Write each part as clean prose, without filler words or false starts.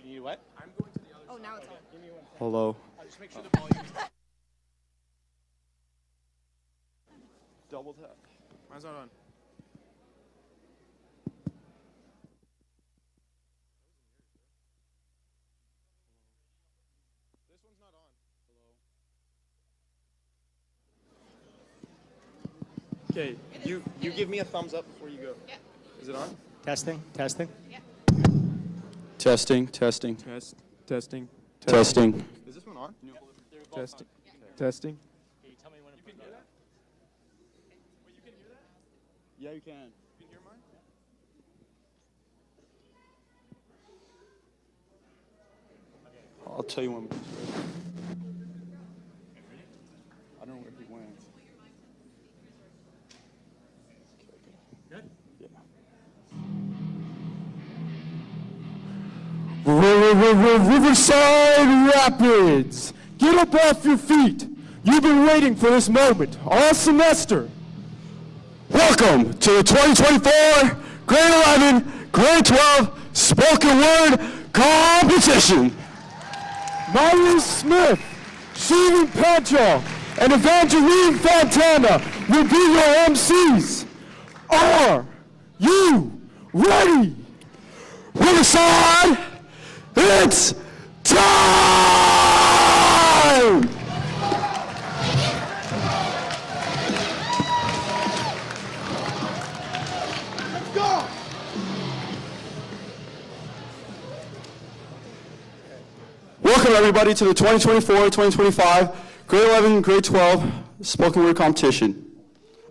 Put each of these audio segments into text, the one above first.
You need what? I'm going to the other Oh, side. now it's on. Give me one second. Hello. Just make sure the volume. Double tap. Mine's not on. This one's not on. Okay, you give me a thumbs up before you go. Yeah. Is it on? Testing, testing. Testing, testing, Testing. testing. Is this one on? Testing. Testing. Can you tell me when to put that up? Wait, you can hear that? Yeah, you can. You can hear mine? I'll tell you when. I don't know where he went. Good. Riverside Rapids, get up off your feet. You've been waiting for this moment all semester. Welcome to the 2024 Grade 11, Grade 12 Spoken Word Competition. Myron Smith, Sheehan Pancho, and Evangeline Fontana will be your MCs. Are you ready? Riverside, it's time! Welcome everybody to the 2024-2025 Grade 11, Grade 12 Spoken Word Competition.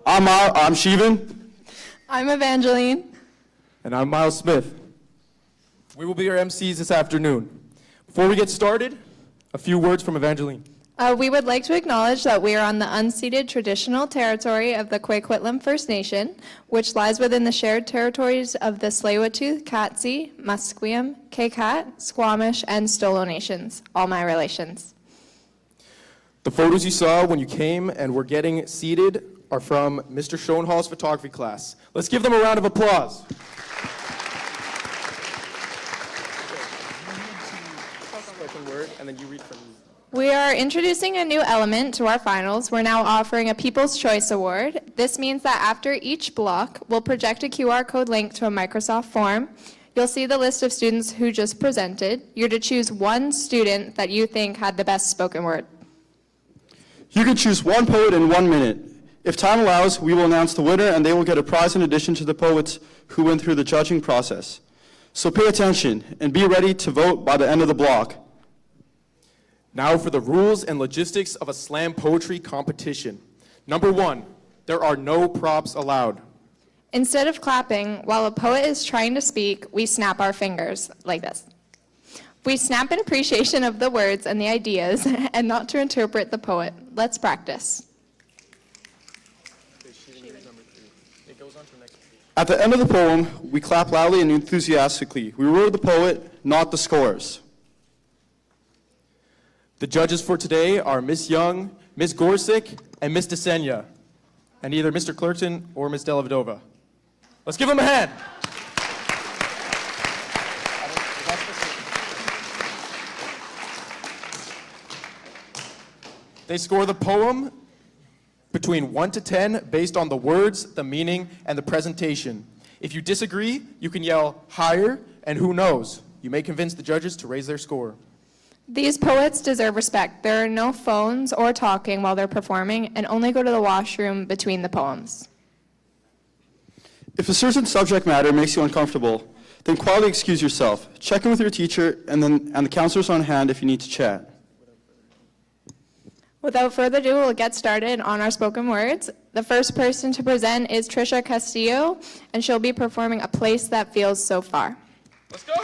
I'm Sheevan. I'm Evangeline. And I'm Miles Smith. We will be your MCs this afternoon. Before we get started, a few words from Evangeline. We would like to acknowledge that we are on the unceded traditional territory of the Quaquitlam First Nation, which lies within the shared territories of the Tsleil-Waututh, Katzie, Musqueam, Qayqayt, Squamish, and Stolo Nations, all my relations. The photos you saw when you came and were getting seated are from Mr. Schoenhall's photography class. Let's give them a round of applause. Spoken word, and then you read from We are introducing a new element to our finals. We're now offering a People's Choice Award. This means that after each block, we'll project a QR code link to a Microsoft form. You'll see the list of students who just presented. You're to choose one student that you think had the best spoken word. You can choose one poet in 1 minute. If time allows, we will announce the winner and they will get a prize in addition to the poets who went through the judging process. So pay attention and be ready to vote by the end of the block. Now for the rules and logistics of a slam poetry competition. Number 1, there are no props allowed. Instead of clapping, while a poet is trying to speak, we snap our fingers like this. We snap in appreciation of the words and the ideas and not to interpret the poet. Let's practice. At the end of the poem, we clap loudly and enthusiastically. We reward the poet, not the scorers. The judges for today are Miss Young, Miss Gorsick, and Miss DeSenya, and either Mr. Clerkton or Miss Delavedova. Let's give them a hand. They score the poem between 1 to 10 based on the words, the meaning, and the presentation. If you disagree, you can yell higher, and who knows, you may convince the judges to raise their score. These poets deserve respect. There are no phones or talking while they're performing, and only go to the washroom between the poems. If a certain subject matter makes you uncomfortable, then quietly excuse yourself. Check in with your teacher and the counselors on hand if you need to chat. Without further ado, we'll get started on our spoken words. The first person to present is Trisha Castillo, and she'll be performing A Place That Feels So Far. Let's go.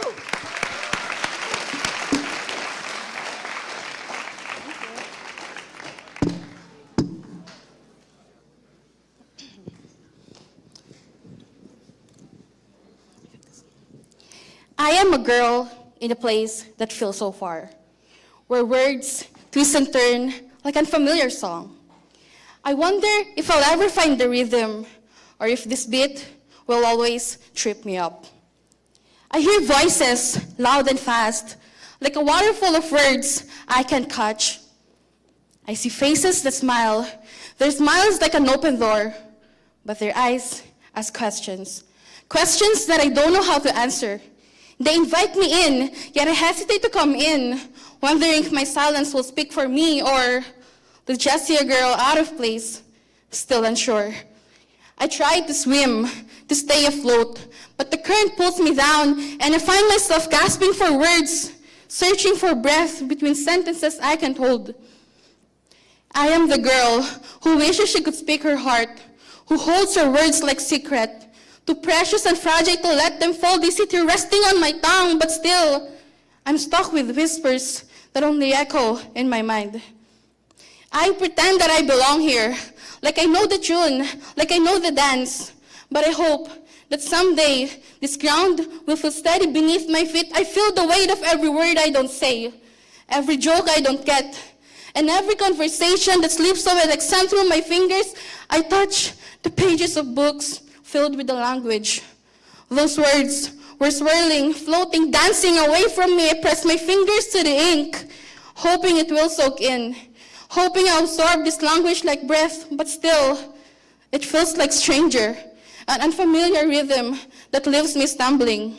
I am a girl in a place that feels so far, where words twist and turn like an unfamiliar song. I wonder if I'll ever find the rhythm, or if this beat will always trip me up. I hear voices loud and fast, like a water full of words I can't catch. I see faces that smile. Their smiles like an open door, but their eyes ask questions. Questions that I don't know how to answer. They invite me in, yet I hesitate to come in, wondering if my silence will speak for me or will just see a girl out of place, still unsure. I try to swim, to stay afloat, but the current pulls me down and I find myself gasping for words, searching for breath between sentences I can't hold. I am the girl who wishes she could speak her heart, who holds her words like secret, too precious and fragile to let them fall. They sit here resting on my tongue, but still, I'm stuck with whispers that only echo in my mind. I pretend that I belong here, like I know the tune, like I know the dance, but I hope that someday this ground will feel steady beneath my feet. I feel the weight of every word I don't say, every joke I don't get, and every conversation that slips away like sand through my fingers. I touch the pages of books filled with the language. Those words were swirling, floating, dancing away from me. I press my fingers to the ink, hoping it will soak in, hoping I absorb this language like breath, but still, it feels like stranger, an unfamiliar rhythm that leaves me stumbling.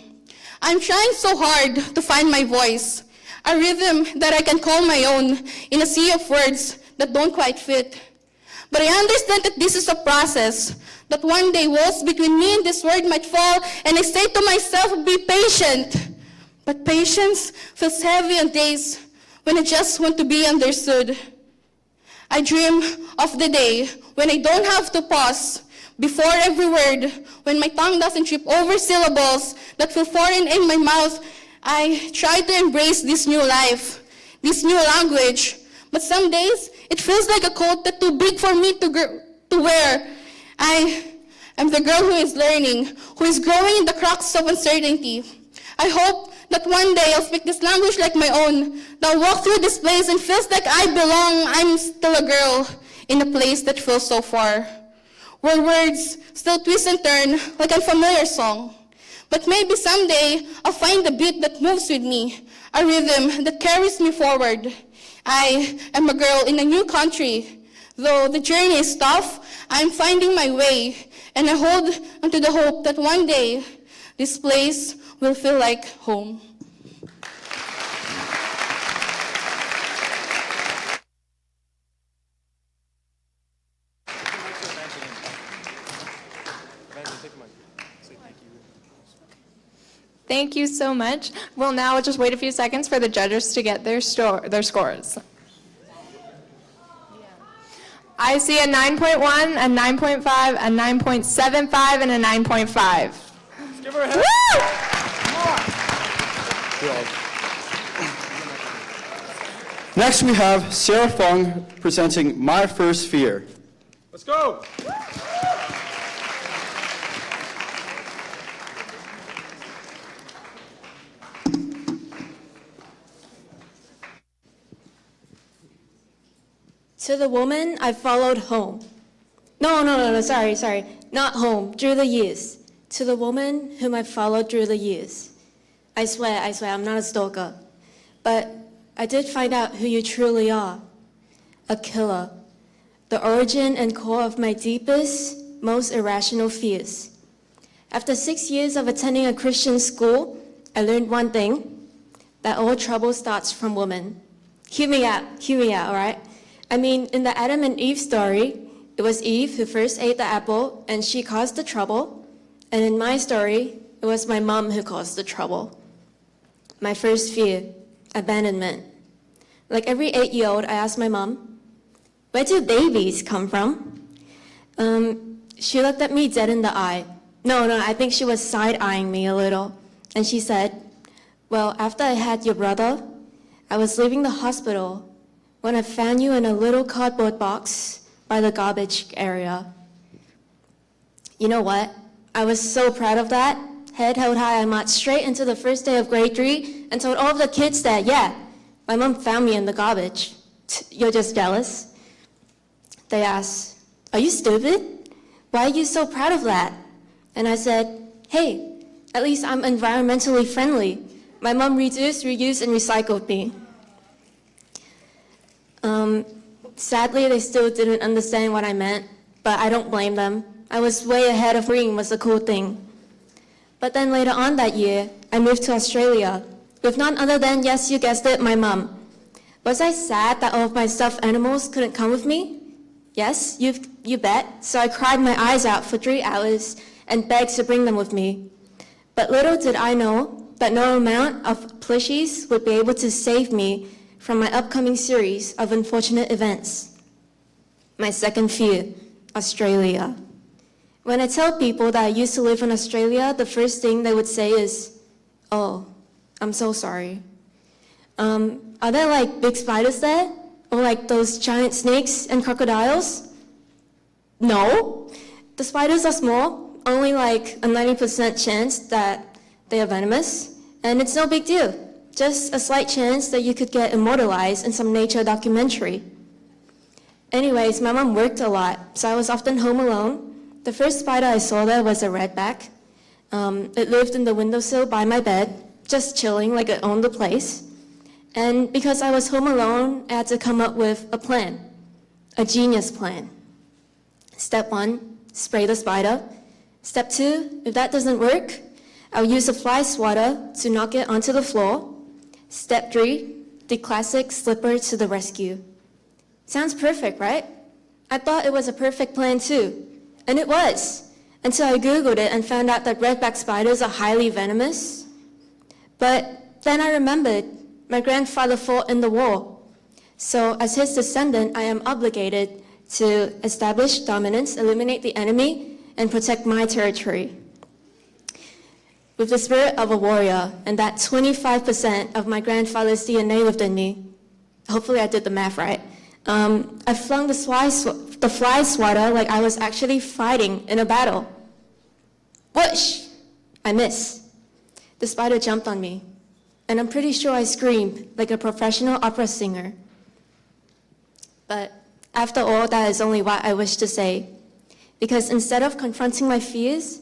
I'm trying so hard to find my voice, a rhythm that I can call my own in a sea of words that don't quite fit. But I understand that this is a process, that one day walls between me and this word might fall, and I say to myself, be patient. But patience feels heavy on days when I just want to be understood. I dream of the day when I don't have to pause before every word, when my tongue doesn't trip over syllables that feel foreign in my mouth. I try to embrace this new life, this new language, but some days it feels like a coat that's too big for me to wear. I am the girl who is learning, who is growing in the cracks of uncertainty. I hope that one day I'll speak this language like my own, that I'll walk through this place and feels like I belong. I'm still a girl in a place that feels so far, where words still twist and turn like a familiar song. But maybe someday I'll find a beat that moves with me, a rhythm that carries me forward. I am a girl in a new country. Though the journey is tough, I'm finding my way, and I hold onto the hope that one day this place will feel like home. Thank you so much. We'll now just wait a few seconds for the judges to get their scores. I see a 9.1, a 9.5, a 9.75, and a 9.5. Give her a hand. Next, we have Sarah Fung presenting My First Fear. Let's go. To the woman I followed home. No, sorry. Not home, through the years. To the woman whom I followed through the years. I swear, I'm not a stalker. But I did find out who you truly are. A killer. The origin and core of my deepest, most irrational fears. After 6 years of attending a Christian school, I learned one thing, that all trouble starts from women. Hear me out, all right? I mean, in the Adam and Eve story, it was Eve who first ate the apple and she caused the trouble. And in my story, it was my mom who caused the trouble. My first fear, abandonment. Like every 8-year-old, I asked my mom, where do babies come from? She looked at me dead in the eye. No, I think she was side-eyeing me a little. And she said, well, after I had your brother, I was leaving the hospital when I found you in a little cardboard box by the garbage area. You know what? I was so proud of that. Head held high, I marched straight into the first day of grade 3 and told all of the kids that, yeah, my mom found me in the garbage. You're just jealous? They asked, are you stupid? Why are you so proud of that? And I said, hey, at least I'm environmentally friendly. My mom reduced, reused, and recycled me. Sadly, they still didn't understand what I meant, but I don't blame them. I was way ahead of green was a cool thing. But then later on that year, I moved to Australia with none other than, yes, you guessed it, my mom. Was I sad that all of my stuffed animals couldn't come with me? Yes, you bet. So I cried my eyes out for 3 hours and begged to bring them with me. But little did I know that no amount of plushies would be able to save me from my upcoming series of unfortunate events. My second fear, Australia. When I tell people that I used to live in Australia, the first thing they would say is, "Oh, I'm so sorry." Are there like big spiders there? Or like those giant snakes and crocodiles? No. The spiders are small, only like a 90% chance that they are venomous, and it's no big deal. Just a slight chance that you could get immortalized in some nature documentary. Anyways, my mom worked a lot, so I was often home alone. The first spider I saw there was a redback. It lived in the windowsill by my bed, just chilling like it owned the place. And because I was home alone, I had to come up with a plan, a genius plan. Step 1, spray the spider. Step 2, if that doesn't work, I'll use a fly swatter to knock it onto the floor. Step 3, the classic slipper to the rescue. Sounds perfect, right? I thought it was a perfect plan too. And it was, until I Googled it and found out that redback spiders are highly venomous. But then I remembered my grandfather fought in the war. So as his descendant, I am obligated to establish dominance, eliminate the enemy, and protect my territory. With the spirit of a warrior and that 25% of my grandfather's DNA within me, hopefully I did the math right, I flung the fly swatter like I was actually fighting in a battle. Whoosh! I missed. The spider jumped on me, and I'm pretty sure I screamed like a professional opera singer. But after all, that is only what I wish to say, because instead of confronting my fears,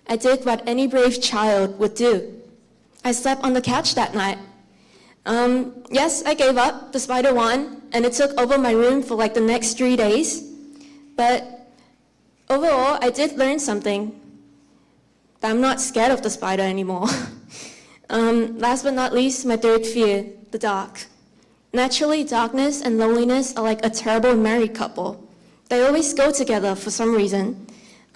I did what any brave child would do. I slept on the couch that night. Yes, I gave up. The spider won, and it took over my room for like the next 3 days. But overall, I did learn something. That I'm not scared of the spider anymore. Last but not least, my third fear, the dark. Naturally, darkness and loneliness are like a terrible married couple. They always go together for some reason.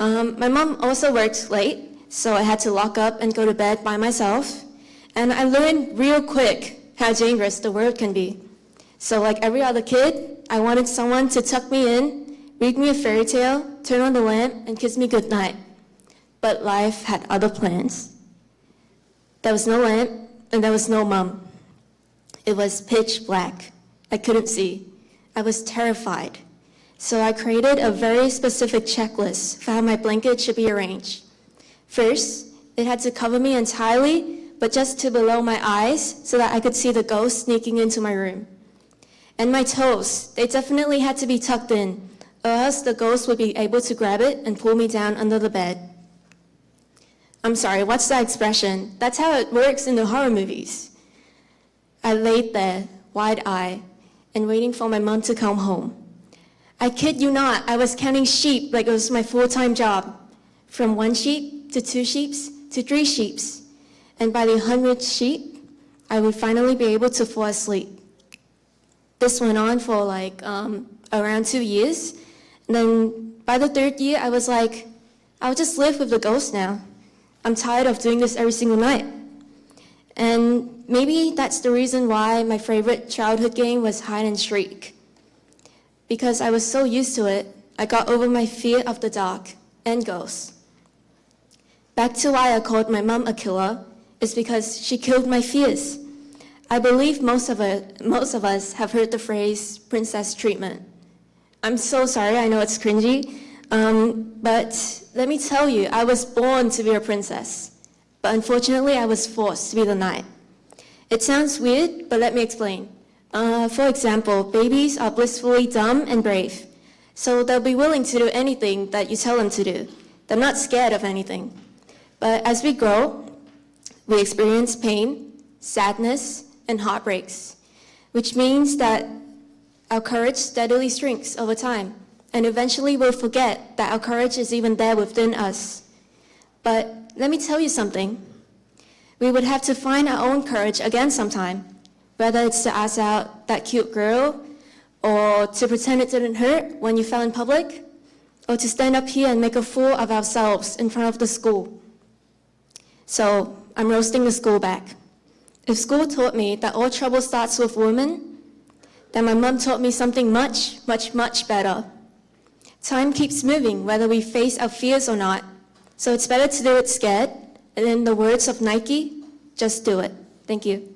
My mom also worked late, so I had to lock up and go to bed by myself. And I learned real quick how dangerous the world can be. So like every other kid, I wanted someone to tuck me in, read me a fairy tale, turn on the lamp, and kiss me goodnight. But life had other plans. There was no lamp, and there was no mom. It was pitch black. I couldn't see. I was terrified. So I created a very specific checklist for how my blanket should be arranged. First, it had to cover me entirely, but just to below my eyes so that I could see the ghost sneaking into my room. And my toes, they definitely had to be tucked in, or else the ghost would be able to grab it and pull me down under the bed. I'm sorry, what's that expression? That's how it works in the horror movies. I laid there, wide-eyed, and waiting for my mom to come home. I kid you not, I was counting sheep like it was my full-time job. From 1 sheep to 2 sheep to 3 sheep. And by the 100th sheep, I would finally be able to fall asleep. This went on for like around 2 years. And then by the 3rd year, I was like, I'll just live with the ghost now. I'm tired of doing this every single night. And maybe that's the reason why my favorite childhood game was hide and shriek. Because I was so used to it, I got over my fear of the dark and ghosts. Back to why I called my mom a killer is because she killed my fears. I believe most of us have heard the phrase princess treatment. I'm so sorry, I know it's cringy, but let me tell you, I was born to be a princess, but unfortunately I was forced to be the knight. It sounds weird, but let me explain. For example, babies are blissfully dumb and brave, so they'll be willing to do anything that you tell them to do. They're not scared of anything. But as we grow, we experience pain, sadness, and heartbreaks, which means that our courage steadily shrinks over time, and eventually we'll forget that our courage is even there within us. But let me tell you something. We would have to find our own courage again sometime, whether it's to ask out that cute girl, or to pretend it didn't hurt when you fell in public, or to stand up here and make a fool of ourselves in front of the school. So I'm roasting the school back. If school taught me that all trouble starts with women, then my mom taught me something much, much, much better. Time keeps moving whether we face our fears or not, so it's better to do it scared, and in the words of Nike, just do it. Thank you.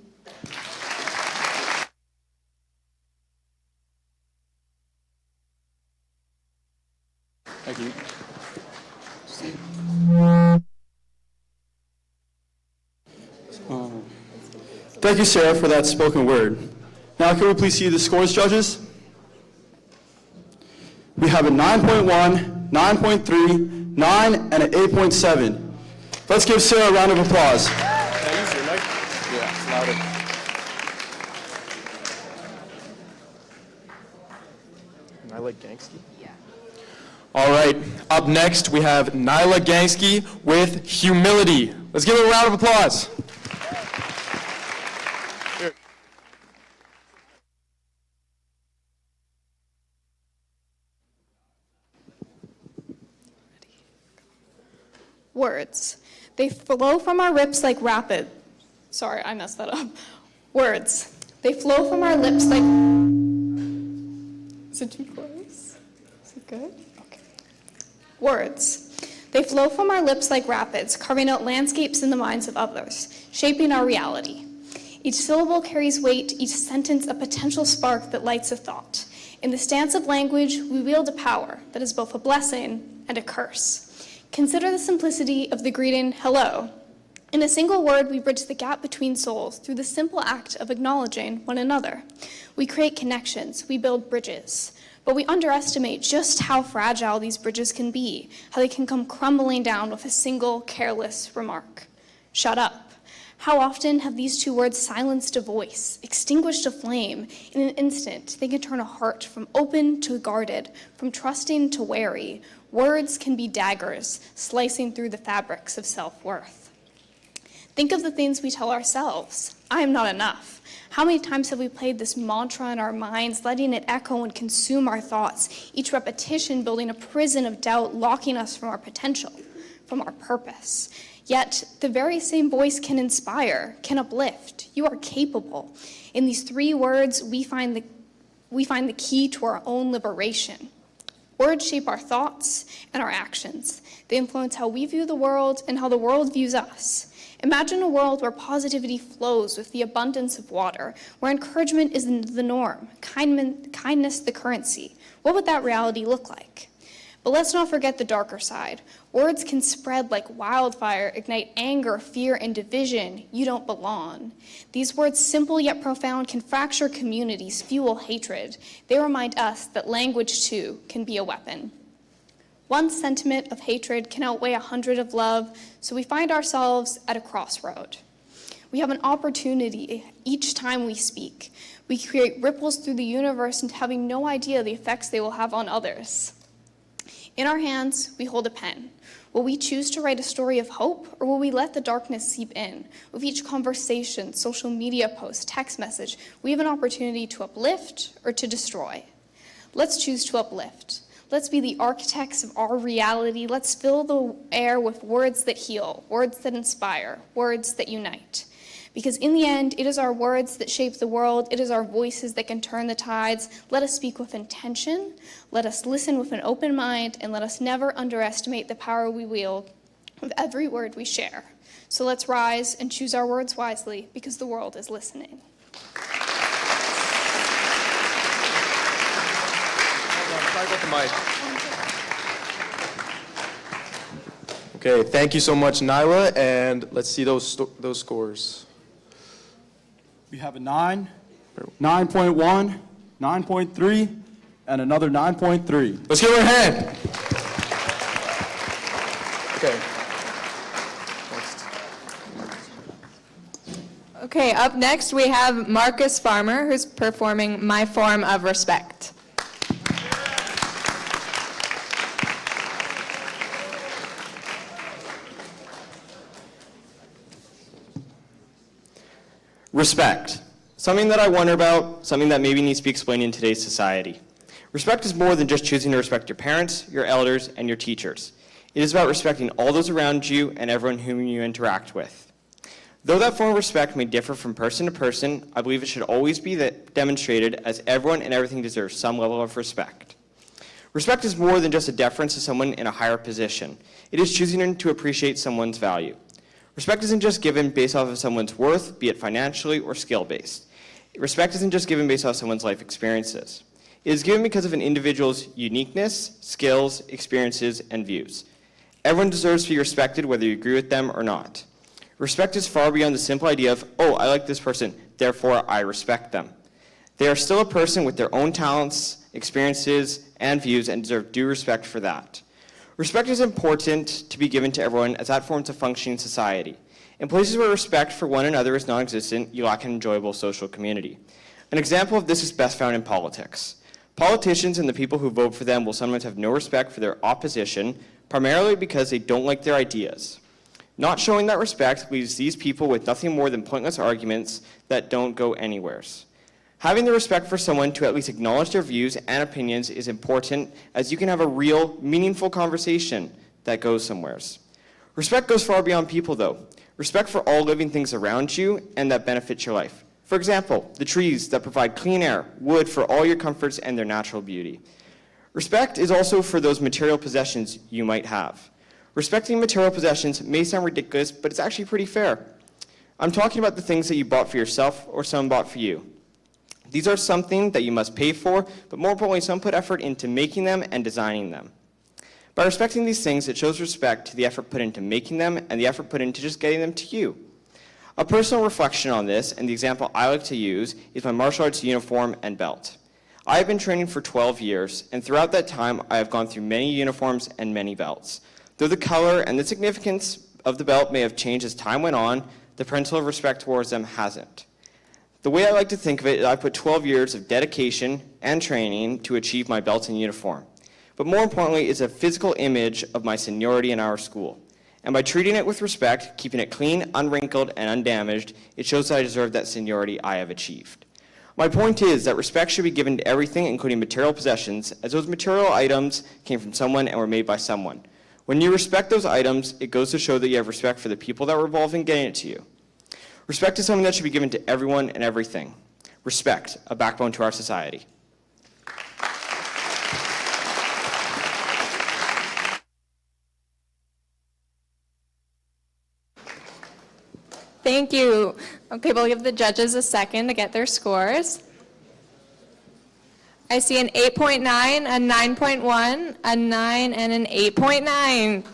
Thank you. Thank you, Sarah, for that spoken word. Now, can we please see the scores, judges? We have a 9.1, 9.3, 9, and an 8.7. Let's give Sarah a round of applause. Can I use your mic? Yeah, it's louder. Nyla Gangsky? Yeah. All right, up next we have Nyla Gangsky with Humility. Let's give her a round of applause. Words. They flow from our lips like rapid. Sorry, I messed that up. Words. They flow from our lips like. Is it too close? Is it good? Okay. Words. They flow from our lips like rapids, carving out landscapes in the minds of others, shaping our reality. Each syllable carries weight, each sentence a potential spark that lights a thought. In the stance of language, we wield a power that is both a blessing and a curse. Consider the simplicity of the greeting, hello. In a single word, we bridge the gap between souls through the simple act of acknowledging one another. We create connections, we build bridges, but we underestimate just how fragile these bridges can be, how they can come crumbling down with a single careless remark. Shut up. How often have these two words silenced a voice, extinguished a flame? In an instant, they can turn a heart from open to guarded, from trusting to wary. Words can be daggers, slicing through the fabrics of self-worth. Think of the things we tell ourselves. I am not enough. How many times have we played this mantra in our minds, letting it echo and consume our thoughts, each repetition building a prison of doubt, locking us from our potential, from our purpose? Yet, the very same voice can inspire, can uplift. You are capable. In these three words, we find the key to our own liberation. Words shape our thoughts and our actions. They influence how we view the world and how the world views us. Imagine a world where positivity flows with the abundance of water, where encouragement is the norm, kindness the currency. What would that reality look like? But let's not forget the darker side. Words can spread like wildfire, ignite anger, fear, and division. You don't belong. These words, simple yet profound, can fracture communities, fuel hatred. They remind us that language, too, can be a weapon. One sentiment of hatred can outweigh 100 of love, so we find ourselves at a crossroad. We have an opportunity each time we speak. We create ripples through the universe and having no idea the effects they will have on others. In our hands, we hold a pen. Will we choose to write a story of hope, or will we let the darkness seep in? With each conversation, social media post, text message, we have an opportunity to uplift or to destroy. Let's choose to uplift. Let's be the architects of our reality. Let's fill the air with words that heal, words that inspire, words that unite. Because in the end, it is our words that shape the world. It is our voices that can turn the tides. Let us speak with intention. Let us listen with an open mind. And let us never underestimate the power we wield with every word we share. So let's rise and choose our words wisely, because the world is listening. Sorry about the mic. Okay, thank you so much, Nyla, and let's see those scores. We have a 9, 9.1, 9.3, and another 9.3. Let's give her a hand. Okay. Next. Okay, up next we have Marcus Farmer, who's performing My Form of Respect. Respect. Something that I wonder about, something that maybe needs to be explained in today's society. Respect is more than just choosing to respect your parents, your elders, and your teachers. It is about respecting all those around you and everyone whom you interact with. Though that form of respect may differ from person to person, I believe it should always be demonstrated as everyone and everything deserves some level of respect. Respect is more than just a deference to someone in a higher position. It is choosing to appreciate someone's value. Respect isn't just given based off of someone's worth, be it financially or skill-based. Respect isn't just given based off someone's life experiences. It is given because of an individual's uniqueness, skills, experiences, and views. Everyone deserves to be respected whether you agree with them or not. Respect is far beyond the simple idea of, oh, I like this person, therefore I respect them. They are still a person with their own talents, experiences, and views and deserve due respect for that. Respect is important to be given to everyone as that forms a functioning society. In places where respect for one another is non-existent, you lack an enjoyable social community. An example of this is best found in politics. Politicians and the people who vote for them will sometimes have no respect for their opposition, primarily because they don't like their ideas. Not showing that respect leaves these people with nothing more than pointless arguments that don't go anywhere. Having the respect for someone to at least acknowledge their views and opinions is important, as you can have a real, meaningful conversation that goes somewhere. Respect goes far beyond people, though. Respect for all living things around you and that benefit your life. For example, the trees that provide clean air, wood for all your comforts and their natural beauty. Respect is also for those material possessions you might have. Respecting material possessions may sound ridiculous, but it's actually pretty fair. I'm talking about the things that you bought for yourself or someone bought for you. These are something that you must pay for, but more importantly, some put effort into making them and designing them. By respecting these things, it shows respect to the effort put into making them and the effort put into just getting them to you. A personal reflection on this, and the example I like to use, is my martial arts uniform and belt. I have been training for 12 years, and throughout that time, I have gone through many uniforms and many belts. Though the color and the significance of the belt may have changed as time went on, the principle of respect towards them hasn't. The way I like to think of it is I put 12 years of dedication and training to achieve my belt and uniform. But more importantly, it's a physical image of my seniority in our school. And by treating it with respect, keeping it clean, unwrinkled, and undamaged, it shows that I deserve that seniority I have achieved. My point is that respect should be given to everything, including material possessions, as those material items came from someone and were made by someone. When you respect those items, it goes to show that you have respect for the people that were involved in getting it to you. Respect is something that should be given to everyone and everything. Respect, a backbone to our society. Thank you. Okay, we'll give the judges a second to get their scores. I see an 8.9, a 9.1, a 9, and an 8.9.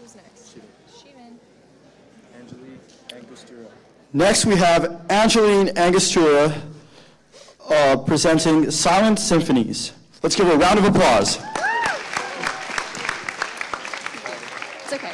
Who's next? Sheevan. Next, we have Angeline Angostura presenting Silent Symphonies. Let's give her a round of applause. It's okay.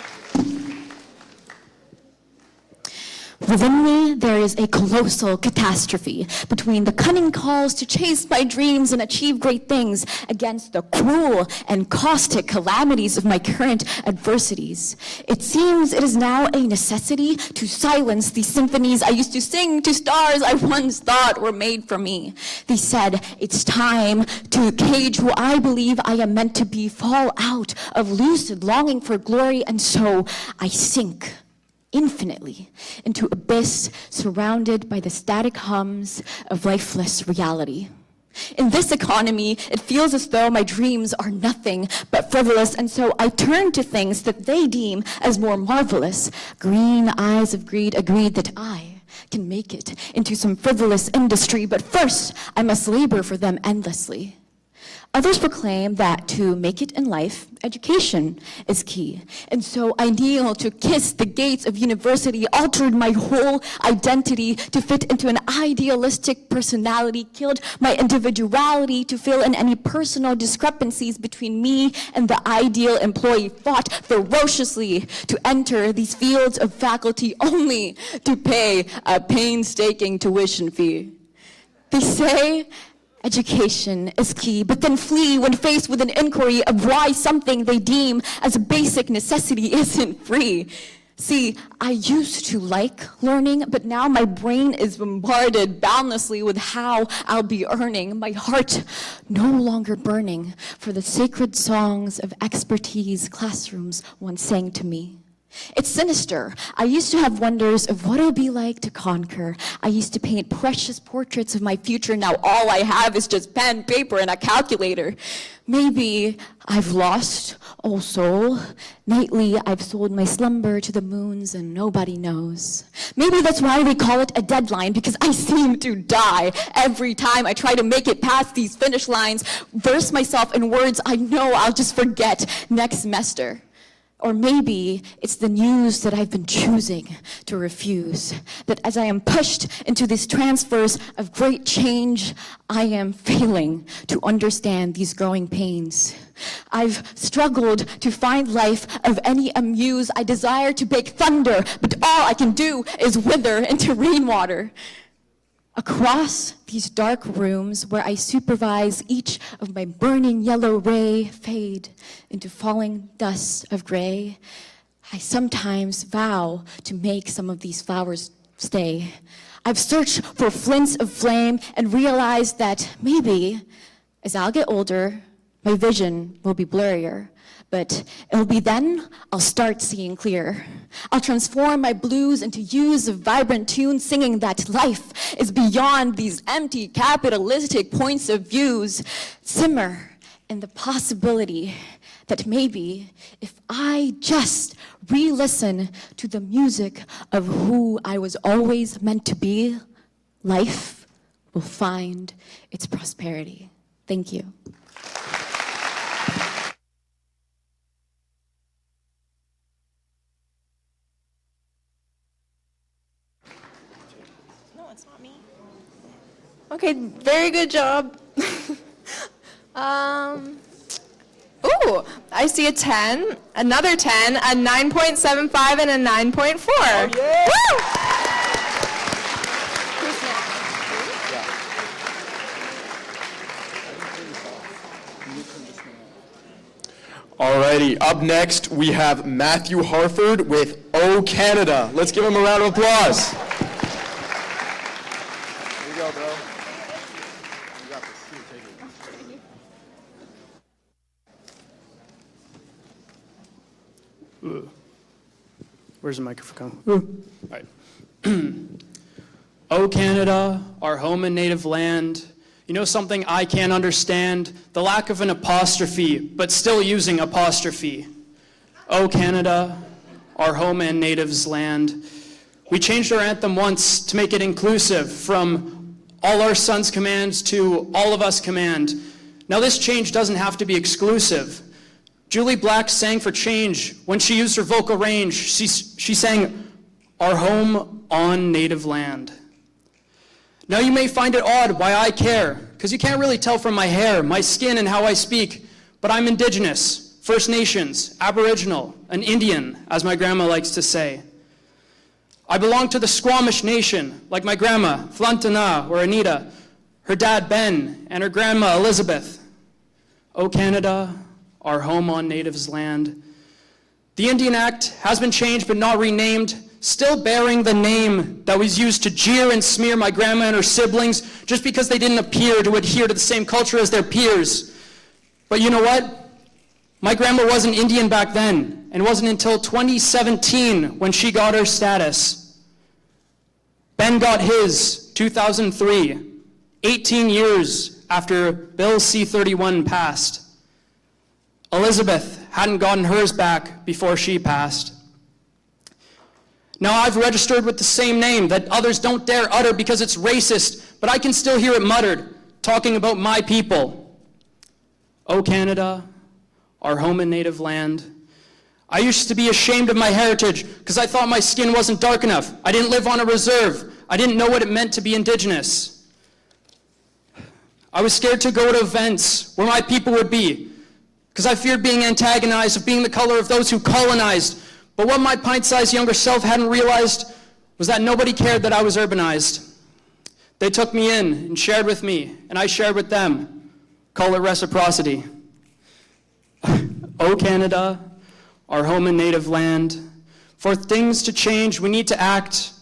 Within me, there is a colossal catastrophe between the cunning calls to chase my dreams and achieve great things against the cruel and caustic calamities of my current adversities. It seems it is now a necessity to silence the symphonies I used to sing to stars I once thought were made for me. They said it's time to cage who I believe I am meant to be, fall out of lucid longing for glory, and so I sink infinitely into abyss surrounded by the static hums of lifeless reality. In this economy, it feels as though my dreams are nothing but frivolous, and so I turn to things that they deem as more marvelous. Green eyes of greed agreed that I can make it into some frivolous industry, but first I must labor for them endlessly. Others proclaim that to make it in life, education is key. And so I kneel to kiss the gates of university, altered my whole identity to fit into an idealistic personality, killed my individuality to fill in any personal discrepancies between me and the ideal employee, fought ferociously to enter these fields of faculty only to pay a painstaking tuition fee. They say education is key, but then flee when faced with an inquiry of why something they deem as a basic necessity isn't free. See, I used to like learning, but now my brain is bombarded boundlessly with how I'll be earning, my heart no longer burning for the sacred songs of expertise classrooms once sang to me. It's sinister. I used to have wonders of what it'll be like to conquer. I used to paint precious portraits of my future. Now all I have is just pen, paper, and a calculator. Maybe I've lost, oh soul. Nightly I've sold my slumber to the moons and nobody knows. Maybe that's why we call it a deadline, because I seem to die every time I try to make it past these finish lines, verse myself in words I know I'll just forget next semester. Or maybe it's the news that I've been choosing to refuse, that as I am pushed into these transfers of great change, I am failing to understand these growing pains. I've struggled to find life of any amuse. I desire to bake thunder, but all I can do is wither into rainwater. Across these dark rooms where I supervise each of my burning yellow ray fade into falling dust of gray, I sometimes vow to make some of these flowers stay. I've searched for flints of flame and realized that maybe as I'll get older, my vision will be blurrier. But it'll be then I'll start seeing clear. I'll transform my blues into hues of vibrant tunes, singing that life is beyond these empty capitalistic points of views. Simmer in the possibility that maybe if I just re-listen to the music of who I was always meant to be, life will find its prosperity. Thank you. Okay, very good job. Ooh, I see a 10, another 10, a 9.75, and a 9.4. Oh, yeah. Woo! Alrighty, up next we have Matthew Harford with O Canada. Let's give him a round of applause. Here you go, bro. You got this. Here, take it. Ooh. Where's the microphone? All right. O Canada, our home and native land. You know something I can't understand? The lack of an apostrophe, but still using apostrophe. O Canada, our home and native's land. We changed our anthem once to make it inclusive, from all our sons command to all of us command. Now this change doesn't have to be exclusive. Julie Black sang for change when she used her vocal range. She sang, our home on native land. Now you may find it odd why I care, because you can't really tell from my hair, my skin, and how I speak, but I'm Indigenous, First Nations, Aboriginal, an Indian, as my grandma likes to say. I belong to the Squamish Nation, like my grandma, Flantana, or Anita, her dad, Ben, and her grandma, Elizabeth. O Canada, our home on natives' land. The Indian Act has been changed but not renamed, still bearing the name that was used to jeer and smear my grandma and her siblings just because they didn't appear to adhere to the same culture as their peers. But you know what? My grandma wasn't Indian back then, and it wasn't until 2017 when she got her status. Ben got his, 2003, 18 years after Bill C-31 passed. Elizabeth hadn't gotten hers back before she passed. Now I've registered with the same name that others don't dare utter because it's racist, but I can still hear it muttered, talking about my people. O Canada, our home and native land. I used to be ashamed of my heritage because I thought my skin wasn't dark enough. I didn't live on a reserve. I didn't know what it meant to be Indigenous. I was scared to go to events where my people would be because I feared being antagonized, of being the color of those who colonized. But what my pint-sized younger self hadn't realized was that nobody cared that I was urbanized. They took me in and shared with me, and I shared with them. Call it reciprocity. O Canada, our home and native land. For things to change, we need to act,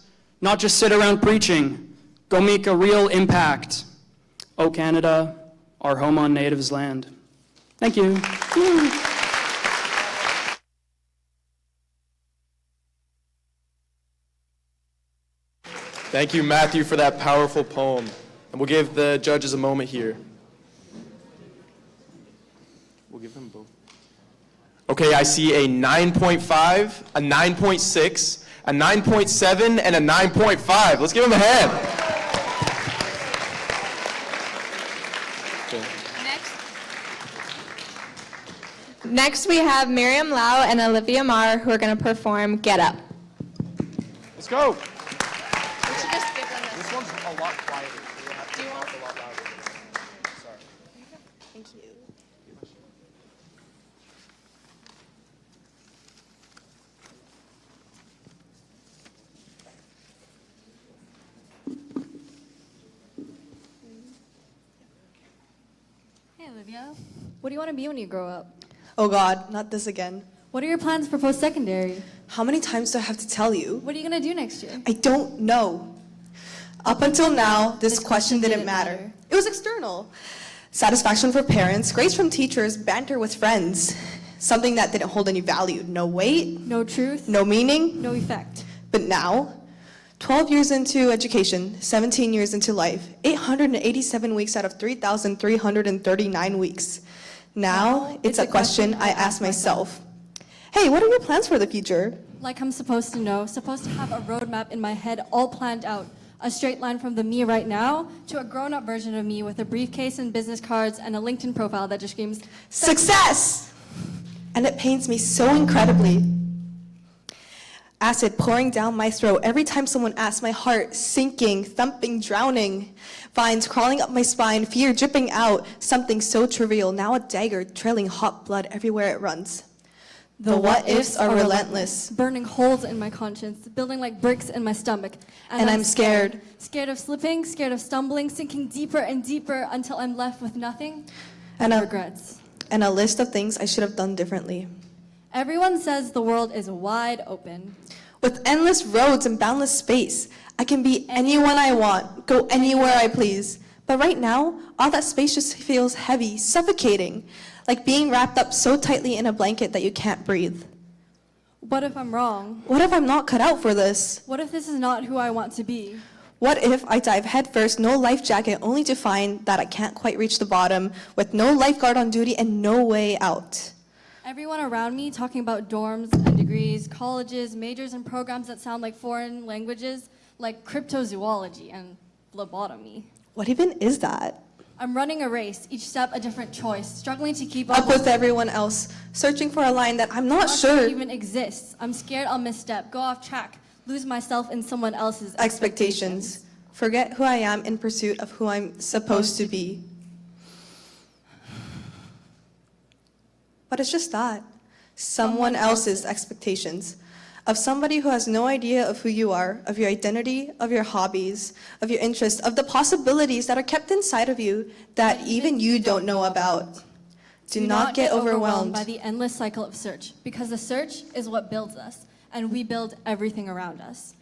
not just sit around preaching. Go make a real impact. O Canada, our home on natives land. Thank you. Thank you, Matthew, for that powerful poem. And we'll give the judges a moment here. We'll give them both. Okay, I see a 9.5, a 9.6, a 9.7, and a 9.5. Let's give them a hand. Next, we have Miriam Lau and Olivia Marr, who are going to perform Get Up. Let's go. This one's a lot quieter. Do you want- a lot louder. Sorry. Thank you. Hey, Olivia. What do you want to be when you grow up? Oh God, not this again. What are your plans for post-secondary? How many times do I have to tell you? What are you going to do next year? I don't know. Up until now, this question didn't matter. matter. It was external. Satisfaction for parents, grades from teachers, banter with friends. Something that didn't hold any value. No weight, No truth, no meaning. no effect. But now, 12 years into education, 17 years into life, 887 weeks out of 3,339 weeks. Now, it's a question I ask myself. Hey, what are your plans for the future? Like I'm supposed to know, supposed to have a roadmap in my head all planned out. A straight line from the me right now to a grown-up version of me with a briefcase and business cards and a LinkedIn profile that just screams, Success! And it pains me so incredibly. Acid pouring down my throat every time someone asks, my heart sinking, thumping, drowning. Vines crawling up my spine, fear dripping out. Something so trivial, now a dagger trailing hot blood everywhere it runs. The what ifs are relentless. burning holes in my conscience, building like bricks in my stomach. And I'm scared. Scared of slipping, scared of stumbling, sinking deeper and deeper until I'm left with nothing And but a- regrets. And a list of things I should have done differently. Everyone says the world is wide open. With endless roads and boundless space, I can be anyone I want, go anywhere I please. But right now, all that space just feels heavy, suffocating, like being wrapped up so tightly in a blanket that you can't breathe. What if I'm wrong? What if I'm not cut out for this? What if this is not who I want to be? What if I dive headfirst, no life jacket, only to find that I can't quite reach the bottom, with no lifeguard on duty and no way out? Everyone around me talking about dorms and degrees, colleges, majors, and programs that sound like foreign languages, like cryptozoology and phlebotomy. What even is that? I'm running a race, each step a different choice, struggling to keep Up with everyone else, searching for a line that I'm not sure even exists. I'm scared I'll misstep, go off track, lose myself in someone else's expectations. Forget who I am in pursuit of who I'm supposed to be. But it's just that. Someone else's expectations. Of somebody who has no idea of who you are, of your identity, of your hobbies, of your interests, of the possibilities that are kept inside of you that even you don't know about. Do not get overwhelmed. by the endless cycle of search, because the search is what builds us, and we build everything around us.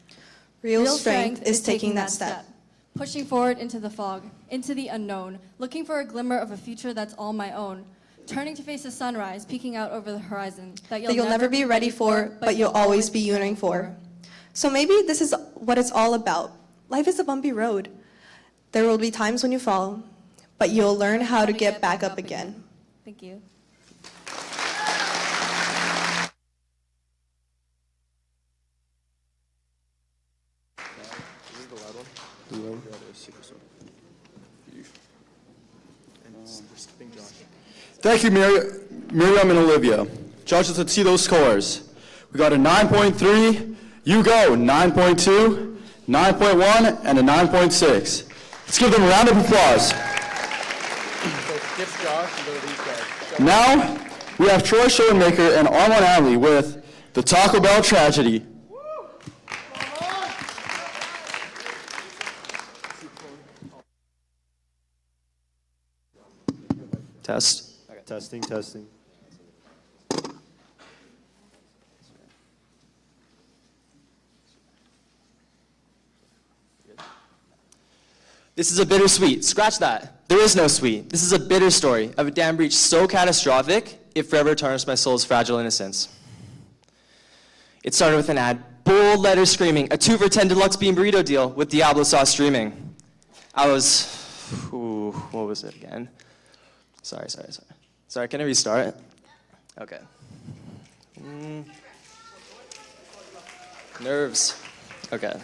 Real strength is taking that step. Pushing forward into the fog, into the unknown, looking for a glimmer of a future that's all my own. Turning to face the sunrise, peeking out over the horizon That you'll never be ready for, but you'll always be yearning for. So maybe this is what it's all about. Life is a bumpy road. There will be times when you fall, but you'll learn how to get back up again. Thank you. Thank you, Miriam and Olivia. Judges, let's see those scores. We got a 9.3, you go, 9.2, 9.1, and a 9.6. Let's give them a round of applause. Now, we have Troy Schoenmaker and Armand Adley with The Taco Bell Tragedy. Test. Testing, testing. This is a bittersweet. Scratch that. There is no sweet. This is a bitter story of a dam breach so catastrophic, it forever tarnished my soul's fragile innocence. It started with an ad, bold letters screaming, a 2 for $10 deluxe bean burrito deal with Diablo sauce streaming. I was, what was it again? Sorry, can I restart? Okay. Nerves. Okay.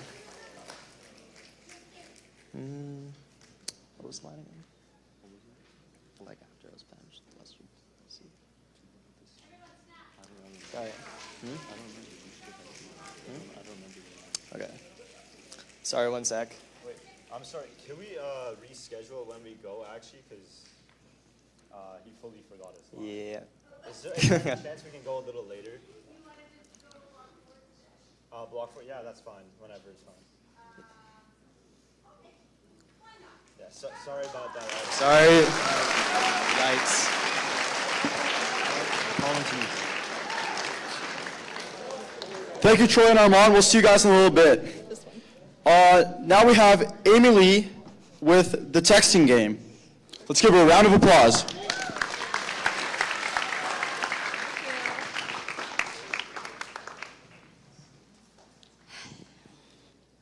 What was the line again? Like after I was punched last week. Sorry. Okay. Sorry, one sec. Wait, I'm sorry. Can we reschedule when we go, actually? Because he fully forgot his line. Yeah. Is there any chance we can go a little later? Block 4? Yeah, that's fine. Whenever is fine. Yeah, sorry about that. Sorry. Yikes. Thank you, Troy and Armand. We'll see you guys in a little bit. Now we have Amy Lee with the texting game. Let's give her a round of applause.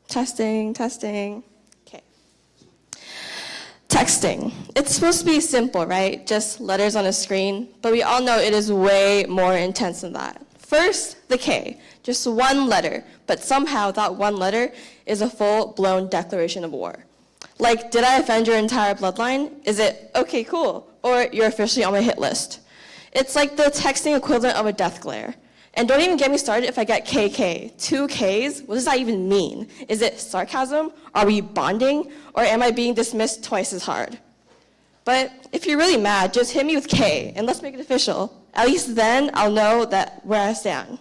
Testing, testing. Okay. Texting. It's supposed to be simple, right? Just letters on a screen, but we all know it is way more intense than that. First, the K, just one letter, but somehow that one letter is a full-blown declaration of war. Like, did I offend your entire bloodline? Is it, okay, cool, or you're officially on my hit list? It's like the texting equivalent of a death glare. And don't even get me started if I get KK. 2 Ks? What does that even mean? Is it sarcasm? Are we bonding? Or am I being dismissed twice as hard? But if you're really mad, just hit me with K, and let's make it official. At least then I'll know where I stand.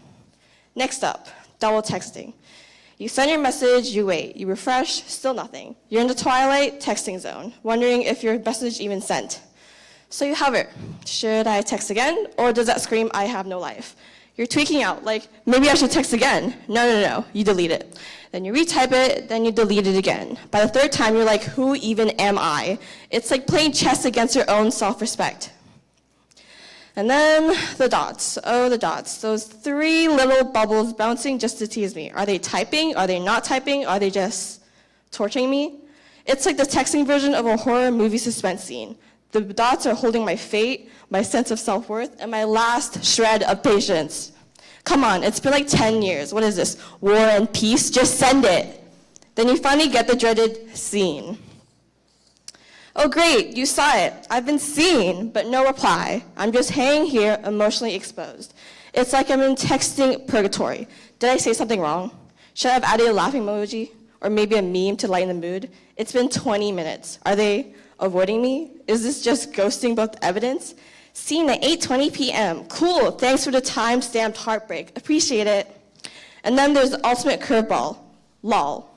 Next up, double texting. You send your message, you wait, you refresh, still nothing. You're in the twilight texting zone, wondering if your message even sent. So you hover. Should I text again, or does that scream, I have no life? You're tweaking out, like, maybe I should text again. No, you delete it. Then you retype it, then you delete it again. By the 3rd time, you're like, who even am I? It's like playing chess against your own self-respect. And then the dots. Oh, the dots. Those 3 little bubbles bouncing just to tease me. Are they typing? Are they not typing? Are they just torturing me? It's like the texting version of a horror movie suspense scene. The dots are holding my fate, my sense of self-worth, and my last shred of patience. Come on, it's been like 10 years. What is this, war and peace? Just send it. Then you finally get the dreaded scene. Oh great, you saw it. I've been seen, but no reply. I'm just hanging here, emotionally exposed. It's like I'm in texting purgatory. Did I say something wrong? Should I have added a laughing emoji? Or maybe a meme to lighten the mood? It's been 20 minutes. Are they avoiding me? Is this just ghosting both evidence? Seen at 8:20 p.m. Cool, thanks for the time-stamped heartbreak. Appreciate it. And then there's the ultimate curveball, lol.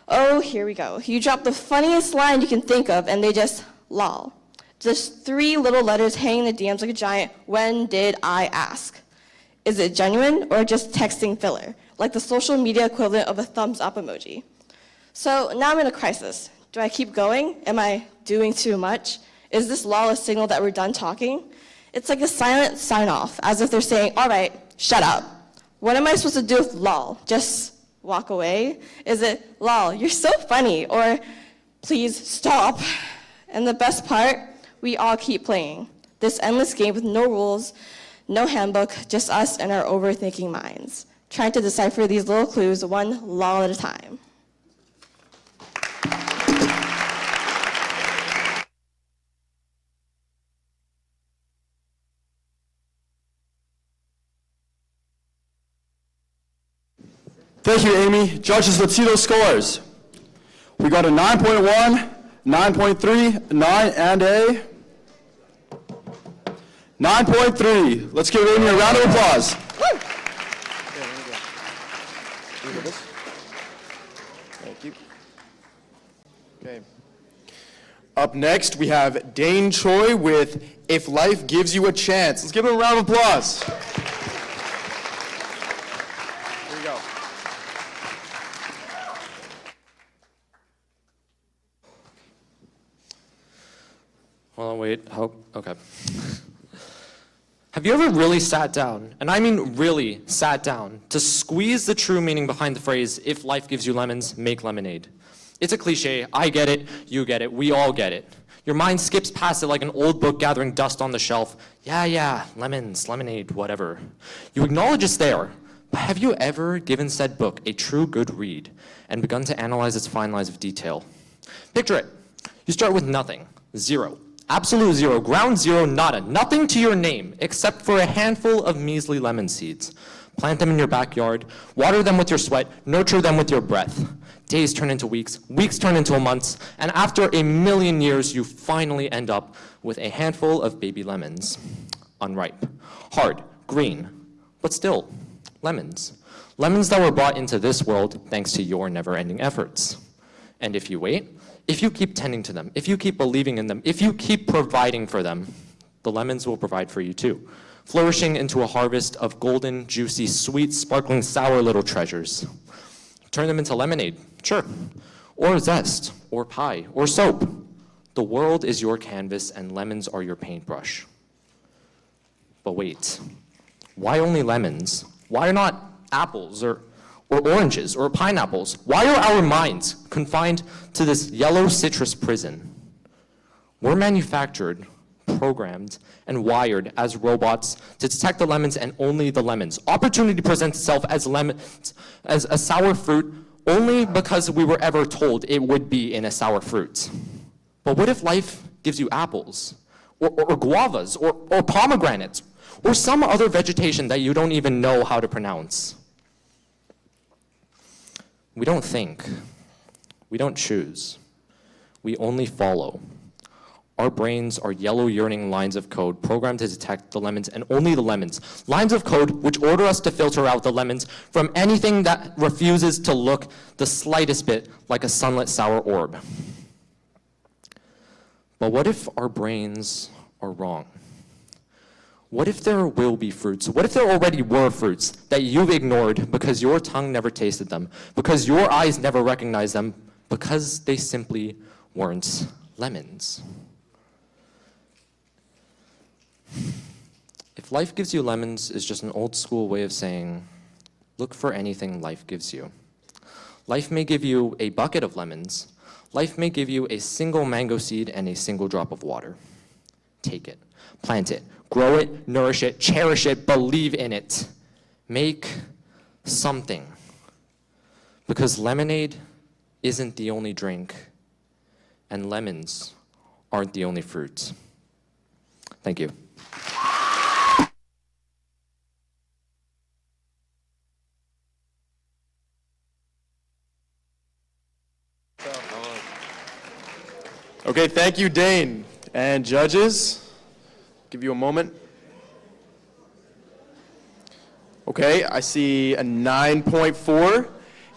Oh, here we go. You drop the funniest line you can think of, and they just lol. Just 3 little letters hanging in the DMs like a giant, when did I ask? Is it genuine or just texting filler? Like the social media equivalent of a thumbs up emoji. So now I'm in a crisis. Do I keep going? Am I doing too much? Is this lol a signal that we're done talking? It's like a silent sign-off, as if they're saying, all right, shut up. What am I supposed to do with lol? Just walk away? Is it, lol, you're so funny, or please stop? And the best part, we all keep playing. This endless game with no rules, no handbook, just us and our overthinking minds, trying to decipher these little clues one lol at a time. Thank you, Amy. Judges, let's see those scores. We got a 9.1, 9.3, 9, and a 9.3. Let's give Amy a round of applause. Thank you. Okay. Up next, we have Dane Choi with If Life Gives You a Chance. Let's give him a round of applause. Here you go. Hold on, wait. Okay. Have you ever really sat down, and I mean really sat down, to squeeze the true meaning behind the phrase, if life gives you lemons, make lemonade? It's a cliche. I get it. You get it. We all get it. Your mind skips past it like an old book gathering dust on the shelf. Yeah, lemons, lemonade, whatever. You acknowledge it's there, but have you ever given said book a true good read and begun to analyze its fine lines of detail? Picture it. You start with nothing, zero. Absolute zero, ground zero, nada, nothing to your name except for a handful of measly lemon seeds. Plant them in your backyard, water them with your sweat, nurture them with your breath. Days turn into weeks, weeks turn into months, and after a million years, you finally end up with a handful of baby lemons. Unripe, hard, green, but still, lemons. Lemons that were brought into this world thanks to your never-ending efforts. And if you wait, if you keep tending to them, if you keep believing in them, if you keep providing for them, the lemons will provide for you too, flourishing into a harvest of golden, juicy, sweet, sparkling, sour little treasures. Turn them into lemonade, sure, or zest, or pie, or soap. The world is your canvas and lemons are your paintbrush. But wait, why only lemons? Why not apples or oranges or pineapples? Why are our minds confined to this yellow citrus prison? We're manufactured, programmed, and wired as robots to detect the lemons and only the lemons. Opportunity presents itself as lemons, as a sour fruit, only because we were ever told it would be in a sour fruit. But what if life gives you apples, or guavas, or pomegranates, or some other vegetation that you don't even know how to pronounce? We don't think. We don't choose. We only follow. Our brains are yellow yearning lines of code programmed to detect the lemons and only the lemons. Lines of code which order us to filter out the lemons from anything that refuses to look the slightest bit like a sunlit sour orb. But what if our brains are wrong? What if there will be fruits? What if there already were fruits that you've ignored because your tongue never tasted them, because your eyes never recognized them, because they simply weren't lemons? If life gives you lemons is just an old school way of saying, look for anything life gives you. Life may give you a bucket of lemons. Life may give you a single mango seed and a single drop of water. Take it, plant it, grow it, nourish it, cherish it, believe in it. Make something. Because lemonade isn't the only drink, and lemons aren't the only fruit. Thank you. Okay, thank you, Dane. And judges, give you a moment. Okay, I see a 9.4,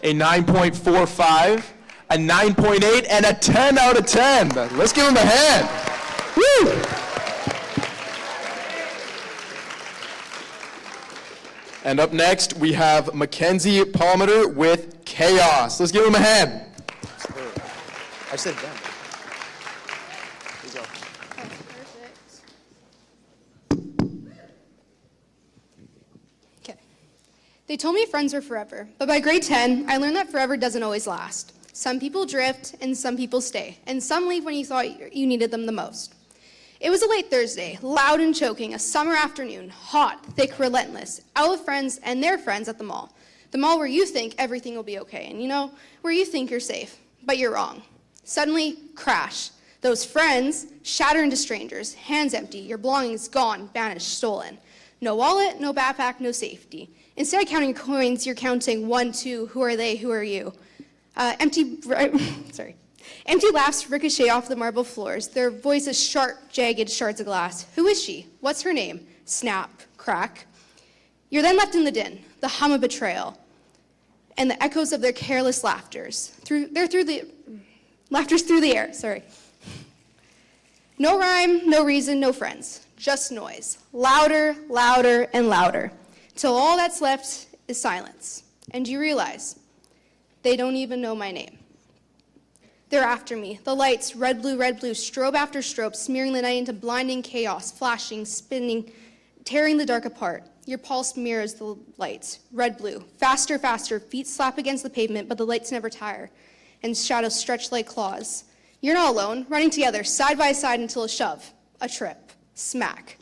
a 9.45, a 9.8, and a 10 out of 10. Let's give him a hand. Woo! And up next, we have Mackenzie Palmer with Chaos. Let's give him a hand. I said that. They told me friends were forever, but by grade 10, I learned that forever doesn't always last. Some people drift, and some people stay, and some leave when you thought you needed them the most. It was a late Thursday, loud and choking, a summer afternoon, hot, thick, relentless, out with friends and their friends at the mall. The mall where you think everything will be okay, and where you think you're safe, but you're wrong. Suddenly, crash. Those friends shatter into strangers, hands empty, your belongings gone, vanished, stolen. No wallet, no backpack, no safety. Instead of counting coins, you're counting 1, 2, who are they, who are you? Empty laughs ricochet off the marble floors, their voices sharp, jagged shards of glass. Who is she? What's her name? Snap, crack. You're then left in the din, the hum of betrayal, and the echoes of their careless laughters. Laughters through the air, sorry. No rhyme, no reason, no friends, just noise. Louder, louder, and louder, till all that's left is silence. And you realize they don't even know my name. They're after me. The lights, red, blue, strobe after strobe, smearing the night into blinding chaos, flashing, spinning, tearing the dark apart. Your pulse mirrors the lights, red, blue. Faster, faster, feet slap against the pavement, but the lights never tire, and shadows stretch like claws. You're not alone, running together, side by side until a shove, a trip, smack.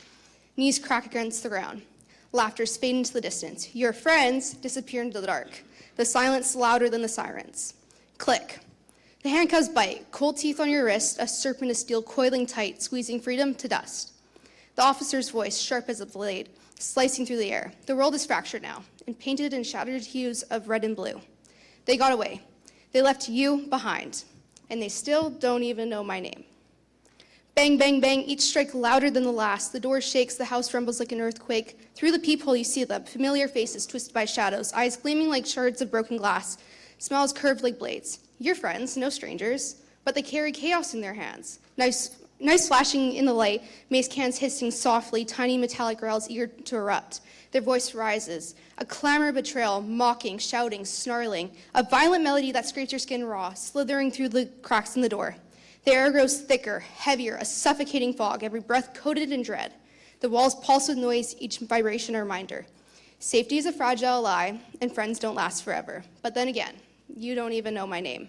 Knees crack against the ground. Laughters fade into the distance. Your friends disappear into the dark. The silence louder than the sirens. Click. The handcuffs bite, cold teeth on your wrist, a serpent of steel coiling tight, squeezing freedom to dust. The officer's voice, sharp as a blade, slicing through the air. The world is fractured now, and painted in shattered hues of red and blue. They got away. They left you behind, and they still don't even know my name. Bang, bang, bang, each strike louder than the last. The door shakes, the house rumbles like an earthquake. Through the peephole you see them, familiar faces twisted by shadows, eyes gleaming like shards of broken glass, smiles curved like blades. Your friends, no strangers, but they carry chaos in their hands. Knives flashing in the light, mace cans hissing softly, tiny metallic rails eager to erupt. Their voice rises, a clamor of betrayal, mocking, shouting, snarling, a violent melody that scrapes your skin raw, slithering through the cracks in the door. The air grows thicker, heavier, a suffocating fog, every breath coated in dread. The walls pulse with noise, each vibration a reminder. Safety is a fragile lie, and friends don't last forever. But then again, you don't even know my name.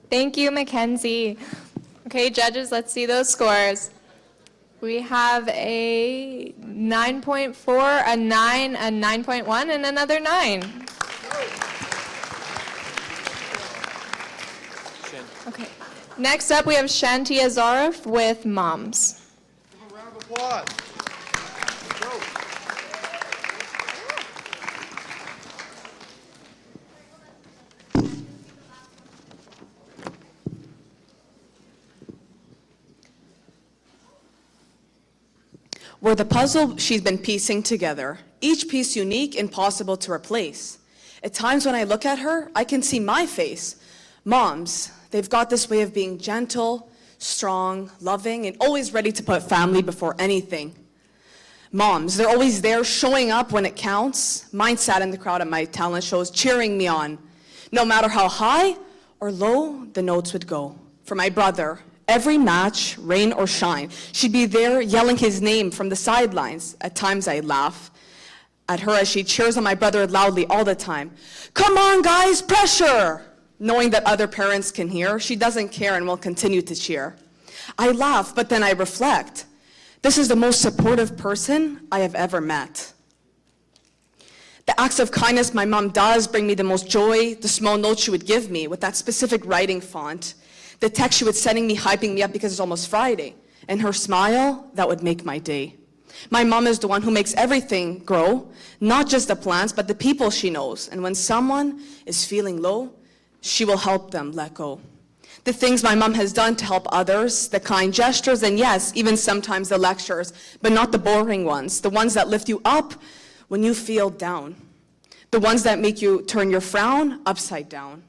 Thank you, Mackenzie. Okay, judges, let's see those scores. We have a 9.4, a 9, a 9.1, and another 9. Okay. Next up, we have Shanti Azarov with Moms. A round of applause. We're the puzzle she's been piecing together, each piece unique, impossible to replace. At times when I look at her, I can see my face. Moms, they've got this way of being gentle, strong, loving, and always ready to put family before anything. Moms, they're always there showing up when it counts. Mine sat in the crowd at my talent shows cheering me on. No matter how high or low the notes would go. For my brother, every match, rain or shine, she'd be there yelling his name from the sidelines. At times I laugh at her as she cheers on my brother loudly all the time. Come on guys, pressure! Knowing that other parents can hear, she doesn't care and will continue to cheer. I laugh, but then I reflect. This is the most supportive person I have ever met. The acts of kindness my mom does bring me the most joy, the small notes she would give me with that specific writing font. The text she was sending me, hyping me up because it's almost Friday. And her smile, that would make my day. My mom is the one who makes everything grow, not just the plants, but the people she knows. And when someone is feeling low, she will help them let go. The things my mom has done to help others, the kind gestures, and yes, even sometimes the lectures, but not the boring ones, the ones that lift you up when you feel down, the ones that make you turn your frown upside down.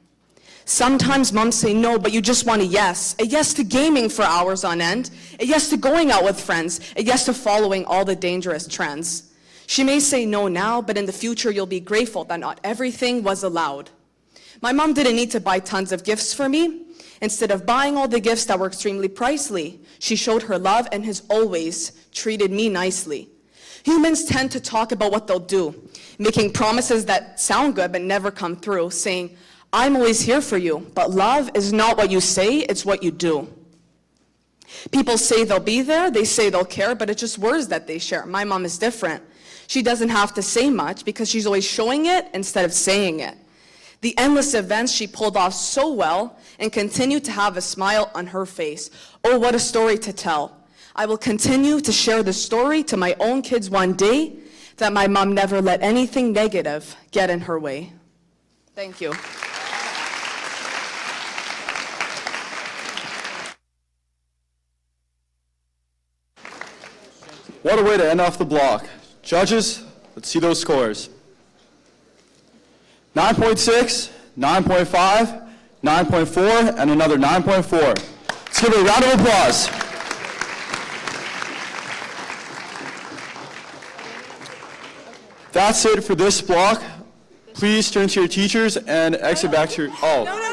Sometimes moms say no, but you just want a yes to gaming for hours on end, a yes to going out with friends, a yes to following all the dangerous trends. She may say no now, but in the future you'll be grateful that not everything was allowed. My mom didn't need to buy tons of gifts for me. Instead of buying all the gifts that were extremely pricey, she showed her love and has always treated me nicely. Humans tend to talk about what they'll do, making promises that sound good but never come through, saying, I'm always here for you, but love is not what you say, it's what you do. People say they'll be there, they say they'll care, but it's just words that they share. My mom is different. She doesn't have to say much because she's always showing it instead of saying it. The endless events she pulled off so well and continued to have a smile on her face. Oh, what a story to tell. I will continue to share the story to my own kids one day that my mom never let anything negative get in her way. Thank you. What a way to end off the block. Judges, let's see those scores. 9.6, 9.5, 9.4, and another 9.4. Let's give it a round of applause. That's it for this block. Please turn to your teachers and exit back to your, oh.